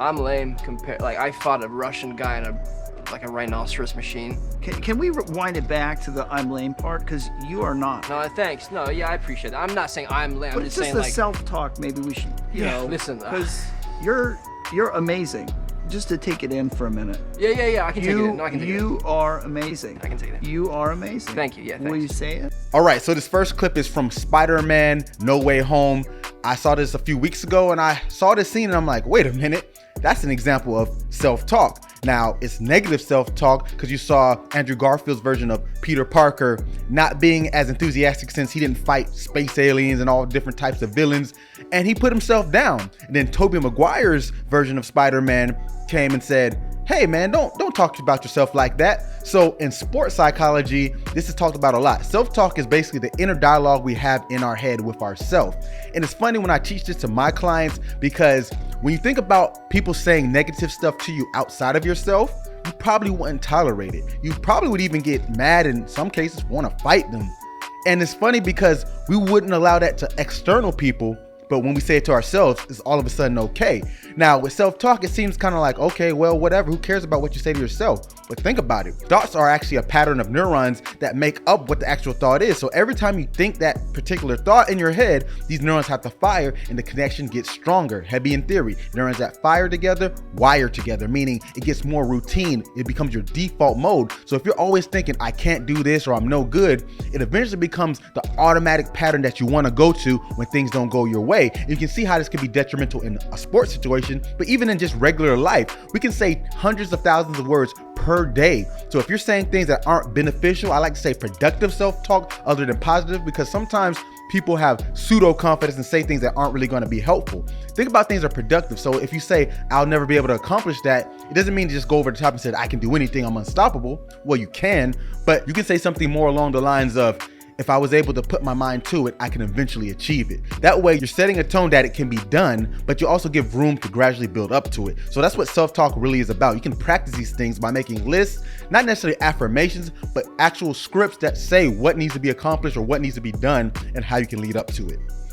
I'm lame compared. Like I fought a Russian guy in a rhinoceros machine. Can we rewind it back to the I'm lame part? Because you are not. No, thanks. No, yeah, I appreciate that. I'm not saying I'm lame. I'm But just just saying the like self-talk. Maybe we should, you know, listen, because you're amazing. Just to take it in for a minute. Yeah. I can take it in. No, I can take it in. You are amazing. I can take it in. You are amazing. Thank you. Yeah, thanks. Will you say it? All right, so this first clip is from Spider-Man No Way Home. I saw this a few weeks ago and I saw this scene and I'm like, wait a minute, that's an example of self-talk. Now, it's negative self-talk because you saw Andrew Garfield's version of Peter Parker not being as enthusiastic since he didn't fight space aliens and all different types of villains, and he put himself down. And then Tobey Maguire's version of Spider-Man came and said, hey man, don't talk about yourself like that. So in sports psychology, this is talked about a lot. Self-talk is basically the inner dialogue we have in our head with ourselves. And it's funny when I teach this to my clients, because when you think about people saying negative stuff to you outside of yourself, you probably wouldn't tolerate it. You probably would even get mad, in some cases want to fight them. And it's funny because we wouldn't allow that to external people, but when we say it to ourselves, it's all of a sudden okay. Now with self-talk, it seems kind of like, okay, well, whatever, who cares about what you say to yourself? But think about it. Thoughts are actually a pattern of neurons that make up what the actual thought is. So every time you think that particular thought in your head, these neurons have to fire and the connection gets stronger. Heavy in theory. Neurons that fire together, wire together, meaning it gets more routine. It becomes your default mode. So if you're always thinking, I can't do this or I'm no good, it eventually becomes the automatic pattern that you want to go to when things don't go your way. And you can see how this can be detrimental in a sports situation, but even in just regular life, we can say hundreds of thousands of words per day. So if you're saying things that aren't beneficial, I like to say productive self-talk other than positive, because sometimes people have pseudo confidence and say things that aren't really going to be helpful. Think about things that are productive. So if you say, I'll never be able to accomplish that, it doesn't mean to just go over the top and say, I can do anything, I'm unstoppable. Well, you can, but you can say something more along the lines of, if I was able to put my mind to it, I can eventually achieve it. That way you're setting a tone that it can be done, but you also give room to gradually build up to it. So that's what self-talk really is about. You can practice these things by making lists, not necessarily affirmations, but actual scripts that say what needs to be accomplished or what needs to be done and how you can lead up to it.